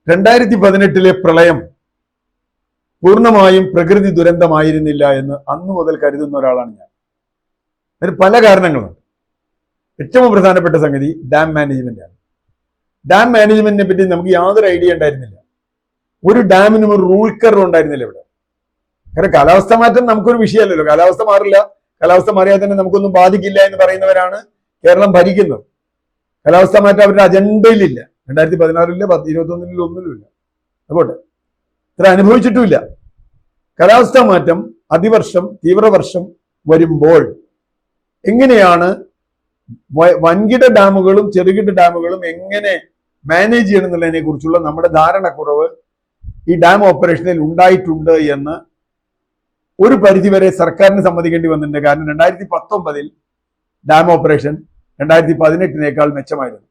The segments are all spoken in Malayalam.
2018 പ്രളയം പൂർണ്ണമായും പ്രകൃതി ദുരന്തമായിരുന്നില്ല എന്ന് അന്നു മുതൽ കരുതുന്ന ഒരാളാണ് ഞാൻ. അതിന് പല കാരണങ്ങളുണ്ട്. ഏറ്റവും പ്രധാനപ്പെട്ട സംഗതി ഡാം മാനേജ്മെന്റ് ആണ്. ഡാം മാനേജ്മെന്റിനെ പറ്റി നമുക്ക് യാതൊരു ഐഡിയ ഉണ്ടായിരുന്നില്ല. ഒരു ഡാമിനും ഒരു റൂൾ കർവ് ഉണ്ടായിരുന്നില്ല ഇവിടെ. കാരണം കാലാവസ്ഥ മാറ്റം നമുക്കൊരു വിഷയമല്ലല്ലോ. കാലാവസ്ഥ മാറില്ല, കാലാവസ്ഥ മാറിയാൽ തന്നെ നമുക്കൊന്നും ബാധിക്കില്ല എന്ന് പറയുന്നവരാണ് കേരളം ഭരിക്കുന്നത്. കാലാവസ്ഥ മാറ്റം അവരുടെ അജണ്ടയിലില്ല. 2016 2021 ഒന്നിലുമില്ല. അതുകൊണ്ട് ഇത്ര അനുഭവിച്ചിട്ടുമില്ല. കാലാവസ്ഥാ മാറ്റം, അതിവർഷം, തീവ്രവർഷം വരുമ്പോൾ എങ്ങനെയാണ് വൻകിട ഡാമുകളും ചെറുകിട ഡാമുകളും എങ്ങനെ മാനേജ് ചെയ്യണം എന്നുള്ളതിനെ കുറിച്ചുള്ള നമ്മുടെ ധാരണക്കുറവ് ഈ ഡാം ഓപ്പറേഷനിൽ ഉണ്ടായിട്ടുണ്ട് എന്ന് ഒരു പരിധിവരെ സർക്കാരിന് സമ്മതിക്കേണ്ടി വന്നിട്ടുണ്ട്. കാരണം 2019 ഡാം ഓപ്പറേഷൻ 2018 മെച്ചമായിരുന്നു.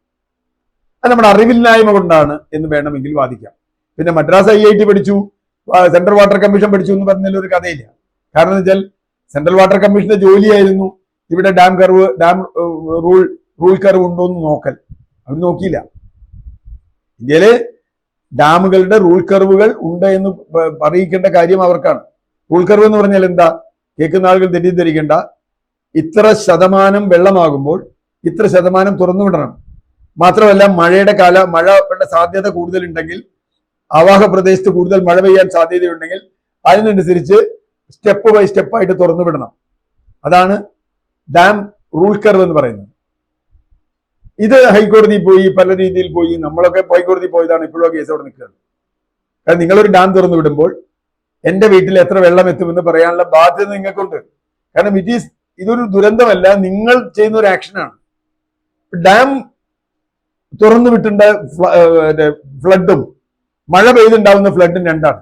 അത് നമ്മുടെ അറിവില്ലായ്മ കൊണ്ടാണ് എന്ന് വേണമെങ്കിൽ വാദിക്കാം. പിന്നെ മദ്രാസ് IIT പഠിച്ചു, സെൻട്രൽ വാട്ടർ കമ്മീഷൻ പഠിച്ചു എന്ന് പറഞ്ഞാൽ ഒരു കഥയില്ല. കാരണം എന്ന് വെച്ചാൽ സെൻട്രൽ വാട്ടർ കമ്മീഷന്റെ ജോലിയായിരുന്നു ഇവിടെ ഡാം റൂൾ കർവ് ഉണ്ടോ എന്ന് നോക്കൽ. അവർ നോക്കിയില്ല. ഇന്ത്യയിലെ ഡാമുകളുടെ റൂൾ കർവുകൾ ഉണ്ട് എന്ന് അറിയിക്കേണ്ട കാര്യം അവർക്കാണ്. റൂൾ കർവ് എന്ന് പറഞ്ഞാൽ എന്താ? കേൾക്കുന്ന ആളുകൾ തെറ്റിദ്ധരിക്കേണ്ട. ഇത്ര ശതമാനം വെള്ളമാകുമ്പോൾ ഇത്ര ശതമാനം തുറന്നു വിടണം. മാത്രമല്ല മഴയുടെ സാധ്യത കൂടുതലുണ്ടെങ്കിൽ, ആവാഹ പ്രദേശത്ത് കൂടുതൽ മഴ പെയ്യാൻ സാധ്യതയുണ്ടെങ്കിൽ അതിനനുസരിച്ച് സ്റ്റെപ്പ് ബൈ സ്റ്റെപ്പായിട്ട് തുറന്നു വിടണം. അതാണ് ഡാം റൂൾ കർവ് എന്ന് പറയുന്നത്. ഇത് ഹൈക്കോടതി പോയി, പല രീതിയിൽ പോയി. നമ്മളൊക്കെ ഹൈക്കോടതി പോയതാണ്. ഇപ്പോഴും കേസ് അവിടെ നിൽക്കുകയാണ്. കാരണം നിങ്ങളൊരു ഡാം തുറന്നു വിടുമ്പോൾ എന്റെ വീട്ടിൽ എത്ര വെള്ളം എത്തുമെന്ന് പറയാനുള്ള ബാധ്യത നിങ്ങൾക്കുണ്ട്. കാരണം ഇതൊരു ദുരന്തമല്ല, നിങ്ങൾ ചെയ്യുന്ന ഒരു ആക്ഷനാണ്. ഡാം തുറന്നു വിട്ടേണ്ട ഫ്ലഡും മഴ പെയ്തുണ്ടാവുന്ന ഫ്ലഡും രണ്ടാണ്.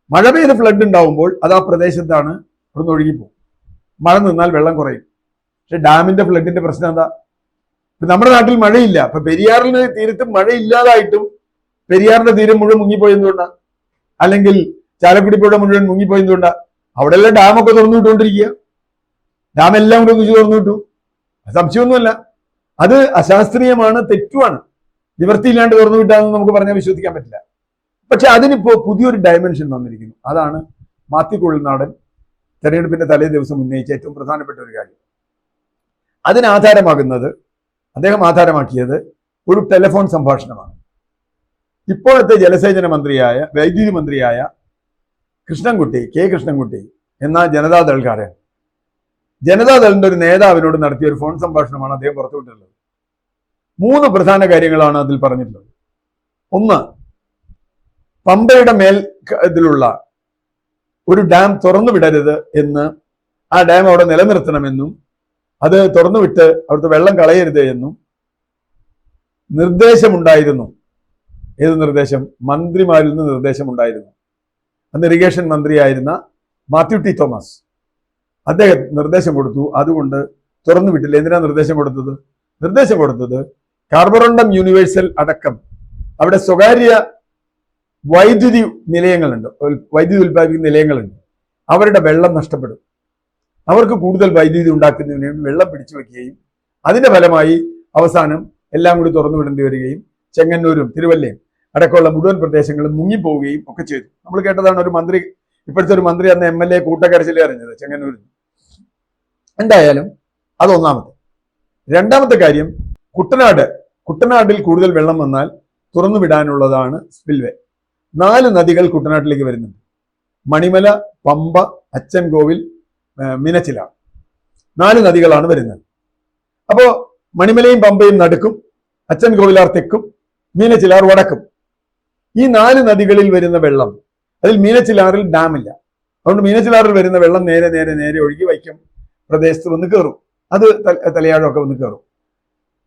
മഴ പെയ്ത് ഫ്ലഡ് ഉണ്ടാവുമ്പോൾ അത് ആ പ്രദേശത്താണ് ഇവിടുന്ന് ഒഴുകിപ്പോകും. മഴ നിന്നാൽ വെള്ളം കുറയും. പക്ഷെ ഡാമിന്റെ ഫ്ലഡിന്റെ പ്രശ്നം എന്താ? നമ്മുടെ നാട്ടിൽ മഴയില്ല. അപ്പൊ പെരിയാറിന് തീരത്ത് മഴയില്ലാതായിട്ടും പെരിയാറിന്റെ തീരം മുഴുവൻ മുങ്ങിപ്പോയെന്തുകൊണ്ടാ? അല്ലെങ്കിൽ ചാലക്കുടി പുഴ മുഴുവൻ മുങ്ങിപ്പോയെന്തുകൊണ്ടാ? അവിടെല്ലാം ഡാമൊക്കെ തുറന്നു വിട്ടുകൊണ്ടിരിക്കുക. ഡാം എല്ലാം കൂടെ ഒന്നിച്ച് തുറന്നു വിട്ടു. സംശയമൊന്നുമല്ല. അത് അശാസ്ത്രീയമാണ്, തെറ്റുമാണ്. നിവൃത്തിയില്ലാണ്ട് തുറന്നു വിട്ടാന്ന് നമുക്ക് പറഞ്ഞാൽ വിശ്വസിക്കാൻ പറ്റില്ല. പക്ഷെ അതിനിപ്പോ പുതിയൊരു ഡയമെൻഷൻ വന്നിരിക്കുന്നു. അതാണ് മാത്യു കുഴൽനാടൻ തെരഞ്ഞെടുപ്പിന്റെ തലേ ദിവസം ഉന്നയിച്ച ഏറ്റവും പ്രധാനപ്പെട്ട ഒരു കാര്യം. അദ്ദേഹം ആധാരമാക്കിയത് ഒരു ടെലിഫോൺ സംഭാഷണമാണ്. ഇപ്പോഴത്തെ ജലസേചന മന്ത്രിയായ, വൈദ്യുതി മന്ത്രിയായ കെ കൃഷ്ണൻകുട്ടി എന്ന ജനതാദൾക്കാരൻ, ജനതാദളിന്റെ ഒരു നേതാവിനോട് നടത്തിയ ഒരു ഫോൺ സംഭാഷണമാണ് അദ്ദേഹം പുറത്തുവിട്ടുള്ളത്. 3 പ്രധാന കാര്യങ്ങളാണ് അതിൽ പറഞ്ഞിട്ടുള്ളത്. ഒന്ന്, പമ്പയുടെ ഇതിലുള്ള ഒരു ഡാം തുറന്നു വിടരുത് എന്ന്, ആ ഡാം അവിടെ നിലനിർത്തണമെന്നും അത് തുറന്നുവിട്ട് അവിടുത്തെ വെള്ളം കളയരുത് എന്നും നിർദ്ദേശമുണ്ടായിരുന്നു. ഏത് നിർദ്ദേശം? മന്ത്രിമാരിൽ നിന്ന് നിർദ്ദേശമുണ്ടായിരുന്നു. അന്ന് ഇറിഗേഷൻ മന്ത്രിയായിരുന്ന മാത്യു ടി തോമസ് അദ്ദേഹം നിർദ്ദേശം കൊടുത്തു. അതുകൊണ്ട് തുറന്നു വിട്ടില്ല. എന്തിനാ നിർദ്ദേശം കൊടുത്തത്? കാർബറണ്ടം യൂണിവേഴ്സൽ അടക്കം അവിടെ സ്വകാര്യ വൈദ്യുതി നിലയങ്ങളുണ്ട്, വൈദ്യുതി ഉൽപ്പാദിപ്പിക്കുന്ന നിലയങ്ങളുണ്ട്. അവരുടെ വെള്ളം നഷ്ടപ്പെടും. അവർക്ക് കൂടുതൽ വൈദ്യുതി ഉണ്ടാക്കുന്നതിന് വേണ്ടി വെള്ളം പിടിച്ചു വെക്കുകയും അതിന്റെ ഫലമായി അവസാനം എല്ലാം കൂടി തുറന്നു വിടേണ്ടി വരികയും ചെങ്ങന്നൂരും തിരുവല്ലയും അടക്കമുള്ള മുഴുവൻ പ്രദേശങ്ങളും മുങ്ങിപ്പോവുകയും ഒക്കെ ചെയ്തു. നമ്മൾ കേട്ടതാണ്. ഇപ്പോഴത്തെ ഒരു മന്ത്രി അന്ന് MLA കൂട്ടക്കരച്ചിൽ അറിഞ്ഞത് ചെങ്ങന്നൂരിൽ. എന്തായാലും അതൊന്നാമത്തെ. രണ്ടാമത്തെ കാര്യം, കുട്ടനാടിൽ കൂടുതൽ വെള്ളം വന്നാൽ തുറന്നു വിടാനുള്ളതാണ് സ്പിൽവേ. 4 നദികൾ കുട്ടനാട്ടിലേക്ക് വരുന്നുണ്ട്. മണിമല, പമ്പ, അച്ചൻകോവിൽ, മീനച്ചിലാർ. 4 നദികളാണ് വരുന്നത്. അപ്പോ മണിമലയും പമ്പയും നടുക്കും, അച്ചൻകോവിലാർ തെക്കും, മീനച്ചിലാർ വടക്കും. ഈ 4 നദികളിൽ വരുന്ന വെള്ളം, അതിൽ മീനച്ചിലാറിൽ ഡാമില്ല. അതുകൊണ്ട് മീനച്ചിലാറിൽ വരുന്ന വെള്ളം നേരെ ഒഴുകി വൈക്കം പ്രദേശത്ത് വന്ന് കയറും. അത് തലയാഴമൊക്കെ വന്ന് കയറും.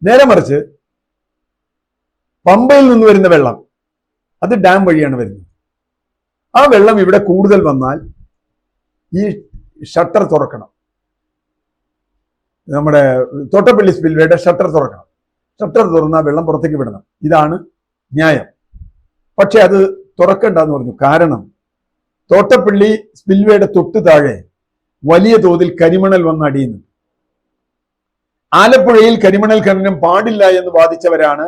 നേരെ മറിച്ച് പമ്പയിൽ നിന്ന് വരുന്ന വെള്ളം അത് ഡാം വഴിയാണ് വരുന്നത്. ആ വെള്ളം ഇവിടെ കൂടുതൽ വന്നാൽ ഈ ഷട്ടർ തുറക്കണം. നമ്മുടെ തോട്ടപ്പള്ളി സ്പിൽവേയുടെ ഷട്ടർ തുറക്കണം. ഷട്ടർ തുറന്നാൽ വെള്ളം പുറത്തേക്ക് വിടണം. ഇതാണ് ന്യായം. പക്ഷെ അത് തുറക്കണ്ടെന്ന് പറഞ്ഞു. കാരണം തോട്ടപ്പള്ളി സ്പിൽവേയുടെ തൊട്ട് താഴെ വലിയ തോതിൽ കരിമണൽ വന്ന് അടിയുന്നു. ആലപ്പുഴയിൽ കരിമണൽ ഖനനം പാടില്ല എന്ന് വാദിച്ചവരാണ്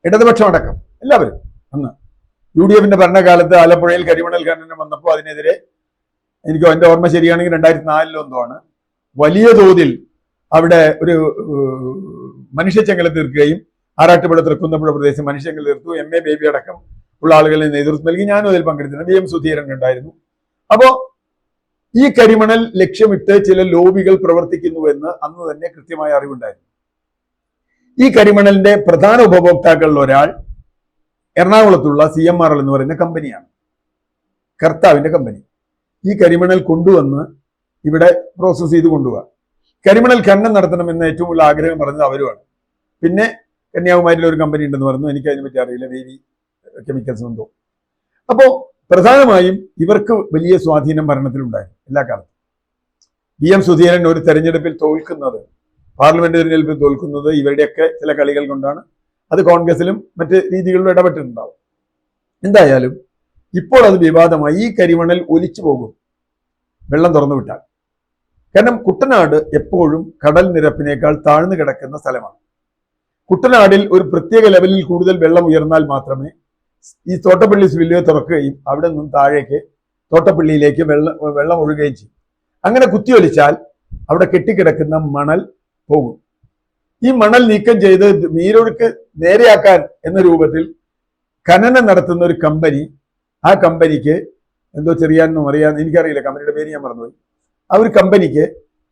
ഇടതുപക്ഷം അടക്കം എല്ലാവരും. അന്ന് UDF ഭരണകാലത്ത് ആലപ്പുഴയിൽ കരിമണൽ ഖനനം വന്നപ്പോൾ അതിനെതിരെ, എനിക്ക് എൻ്റെ ഓർമ്മ ശരിയാണെങ്കിൽ 2004 ആണ്, വലിയ തോതിൽ അവിടെ ഒരു മനുഷ്യച്ചങ്ങല തീർക്കുകയും ആറാട്ടുപുഴ തൃക്കുന്നപ്പുഴ പ്രദേശം മനുഷ്യച്ചങ്ങല തീർത്തു. MA ബേബി അടക്കം ഉള്ള ആളുകളിൽ നേതൃത്വം നൽകി. ഞാനും അതിൽ പങ്കെടുത്തിട്ടുണ്ട്. VM സുധീരൻ ഉണ്ടായിരുന്നു. അപ്പോ ഈ കരിമണൽ ലക്ഷ്യമിട്ട് ചില ലോബികൾ പ്രവർത്തിക്കുന്നുവെന്ന് അന്ന് തന്നെ കൃത്യമായ അറിവുണ്ടായിരുന്നു. ഈ കരിമണലിന്റെ പ്രധാന ഉപഭോക്താക്കളിൽ ഒരാൾ എറണാകുളത്തുള്ള CMRL എന്ന് പറയുന്ന കമ്പനിയാണ്, കർത്താവിന്റെ കമ്പനി. ഈ കരിമണൽ കൊണ്ടുവന്ന് ഇവിടെ പ്രോസസ് ചെയ്ത് കൊണ്ടുപോവുക. കരിമണൽ ഖനനം നടത്തണമെന്ന് ഏറ്റവും കൂടുതൽ ആഗ്രഹം പറഞ്ഞത് അവരുമാണ്. പിന്നെ കന്യാകുമാരിയിൽ ഒരു കമ്പനി ഉണ്ടെന്ന് പറഞ്ഞു, എനിക്ക് അതിനെപ്പറ്റി അറിയില്ല, വേവി കെമിക്കൽസ് എന്തോ. അപ്പോ പ്രധാനമായും ഇവർക്ക് വലിയ സ്വാധീനം ഭരണത്തിലുണ്ടായിരുന്നു എല്ലാ കാലത്തും. VM സുധീരൻ ഒരു തെരഞ്ഞെടുപ്പിൽ തോൽക്കുന്നത്, പാർലമെന്റ് തെരഞ്ഞെടുപ്പിൽ തോൽക്കുന്നത് ഇവരുടെയൊക്കെ ചില കളികൾ കൊണ്ടാണ്. അത് കോൺഗ്രസിലും മറ്റ് രീതികളിലും ഇടപെട്ടിട്ടുണ്ടാവും. എന്തായാലും ഇപ്പോൾ അത് വിവാദമായി. ഈ കരിമണൽ ഒലിച്ചു പോകും വെള്ളം തുറന്നു വിട്ടാൽ. കാരണം കുട്ടനാട് എപ്പോഴും കടൽ നിരപ്പിനേക്കാൾ താഴ്ന്നു കിടക്കുന്ന സ്ഥലമാണ്. കുട്ടനാടിൽ ഒരു പ്രത്യേക ലെവലിൽ കൂടുതൽ വെള്ളം ഉയർന്നാൽ മാത്രമേ ഈ തോട്ടപ്പള്ളി സ്പിൽവേ തുറക്കുകയും അവിടെ നിന്നും താഴേക്ക് തോട്ടപ്പള്ളിയിലേക്ക് വെള്ളം ഒഴുകുകയും ചെയ്യും. അങ്ങനെ കുത്തിയൊലിച്ചാൽ അവിടെ കെട്ടിക്കിടക്കുന്ന മണൽ പോകും. ഈ മണൽ നീക്കം ചെയ്ത് നീരൊഴുക്ക് നേരെയാക്കാൻ എന്ന രൂപത്തിൽ ഖനനം നടത്തുന്ന ഒരു കമ്പനി, ആ കമ്പനിക്ക് എന്തോ ചെറിയാനോ അറിയാന്ന് എനിക്കറിയില്ല, കമ്പനിയുടെ പേര് ഞാൻ മറന്നുപോയി. ആ ഒരു കമ്പനിക്ക്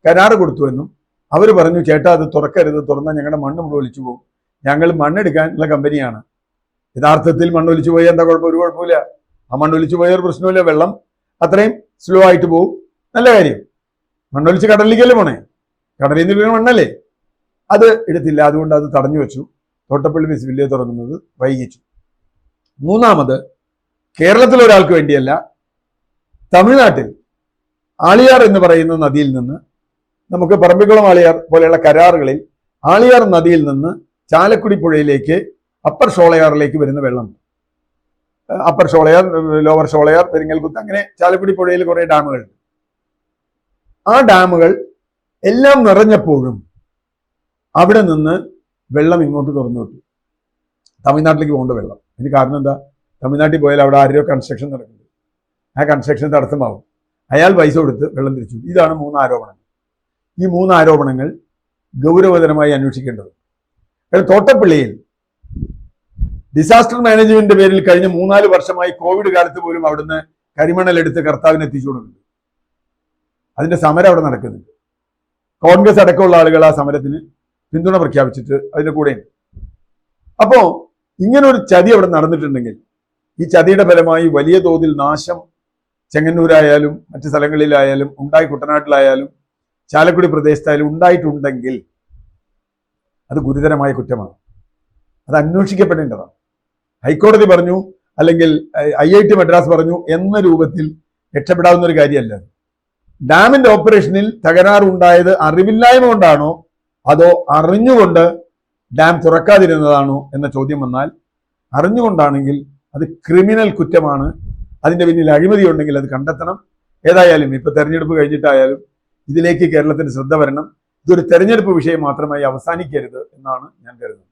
കരാറ് കൊടുത്തുവെന്നും അവർ പറഞ്ഞു, ചേട്ടാ അത് തുറക്കരുത്, തുറന്നാൽ ഞങ്ങളുടെ മണ്ണ് മുഴുവൻ ഒലിച്ചു പോകും, ഞങ്ങൾ മണ്ണെടുക്കാനുള്ള കമ്പനിയാണ്. യഥാർത്ഥത്തിൽ മണ്ണൊലിച്ചു പോയാൽ എന്താ കുഴപ്പം? ഒരു കുഴപ്പമില്ല. ആ മണ്ണൊലിച്ചു പോയ ഒരു പ്രശ്നമില്ല, വെള്ളം അത്രയും സ്ലോ ആയിട്ട് പോകും, നല്ല കാര്യം. മണ്ണൊലിച്ച് കടലിലേക്കല്ലേ പോണേ, കടലിൽ നിന്ന് മണ്ണല്ലേ. അത് എടുത്തില്ല, അതുകൊണ്ട് അത് തടഞ്ഞു വെച്ചു. തോട്ടപ്പള്ളി സ്പിൽവേ തുറങ്ങുന്നത് വൈകിച്ചു. മൂന്നാമത്, കേരളത്തിലെ ഒരാൾക്ക് വേണ്ടിയല്ല, തമിഴ്നാട്ടിൽ ആളിയാർ എന്ന് പറയുന്ന നദിയിൽ നിന്ന്, നമുക്ക് പറമ്പിക്കുളം ആളിയാർ പോലെയുള്ള കരാറുകളിൽ ആളിയാർ നദിയിൽ നിന്ന് ചാലക്കുടി പുഴയിലേക്ക് അപ്പർ ഷോളയാറിലേക്ക് വരുന്ന വെള്ളം, അപ്പർ ഷോളയാർ, ലോവർ ഷോളയാർ, പെരിങ്ങൽകുത്ത്, അങ്ങനെ ചാലക്കുടി പുഴയിൽ കുറെ ഡാമുകളുണ്ട്. ആ ഡാമുകൾ എല്ലാം നിറഞ്ഞപ്പോഴും അവിടെ നിന്ന് വെള്ളം ഇങ്ങോട്ട് തുറന്നു വിട്ടു, തമിഴ്നാട്ടിലേക്ക് പോകേണ്ട വെള്ളം. ഇതിന് കാരണം എന്താ? തമിഴ്നാട്ടിൽ പോയാൽ അവിടെ ആരോ കൺസ്ട്രക്ഷൻ നടക്കുന്നുണ്ട്, ആ കൺസ്ട്രക്ഷൻ തടസ്സമാവും. അയാൾ പൈസ കൊടുത്ത് വെള്ളം തിരിച്ചു. ഇതാണ് 3 ആരോപണങ്ങൾ. ഈ 3 ആരോപണങ്ങൾ ഗൗരവതരമായി അന്വേഷിക്കേണ്ടത്. തോട്ടപ്പള്ളിയിൽ ഡിസാസ്റ്റർ മാനേജ്മെന്റിന്റെ പേരിൽ കഴിഞ്ഞ 3-4 വർഷമായി കോവിഡ് കാലത്ത് പോലും അവിടുന്ന് കരിമണൽ എടുത്ത് കർത്താവിന് എത്തിച്ചു കൊടുക്കുന്നുണ്ട്. അതിന്റെ സമരം അവിടെ നടക്കുന്നുണ്ട്. കോൺഗ്രസ് അടക്കമുള്ള ആളുകൾ ആ സമരത്തിന് പിന്തുണ പ്രഖ്യാപിച്ചിട്ട് അതിന്റെ കൂടെയുണ്ട്. അപ്പോ ഇങ്ങനൊരു ചതി അവിടെ നടന്നിട്ടുണ്ടെങ്കിൽ, ഈ ചതിയുടെ ഫലമായി വലിയ തോതിൽ നാശം ചെങ്ങന്നൂരായാലും മറ്റു സ്ഥലങ്ങളിലായാലും ഉണ്ടായി, കുട്ടനാട്ടിലായാലും ചാലക്കുടി പ്രദേശത്തായാലും ഉണ്ടായിട്ടുണ്ടെങ്കിൽ അത് ഗുരുതരമായ കുറ്റമാണ്. അത് അന്വേഷിക്കപ്പെടേണ്ടതാണ്. ഹൈക്കോടതി പറഞ്ഞു, അല്ലെങ്കിൽ IIT മദ്രാസ് പറഞ്ഞു എന്ന രൂപത്തിൽ രക്ഷപ്പെടാവുന്ന ഒരു കാര്യമല്ല. ഡാമിന്റെ ഓപ്പറേഷനിൽ തകരാറുണ്ടായത് അറിവില്ലായ്മ കൊണ്ടാണോ അതോ അറിഞ്ഞുകൊണ്ട് ഡാം തുറക്കാതിരുന്നതാണോ എന്ന ചോദ്യം വന്നാൽ, അറിഞ്ഞുകൊണ്ടാണെങ്കിൽ അത് ക്രിമിനൽ കുറ്റമാണ്. അതിന്റെ പിന്നിൽ അഴിമതി ഉണ്ടെങ്കിൽ അത് കണ്ടെത്തണം. ഏതായാലും ഇപ്പൊ തെരഞ്ഞെടുപ്പ് കഴിഞ്ഞിട്ടായാലും ഇതിലേക്ക് കേരളത്തിന് ശ്രദ്ധ വരണം. ഇതൊരു തെരഞ്ഞെടുപ്പ് വിഷയം മാത്രമായി അവസാനിക്കരുത് എന്നാണ് ഞാൻ കരുതുന്നത്.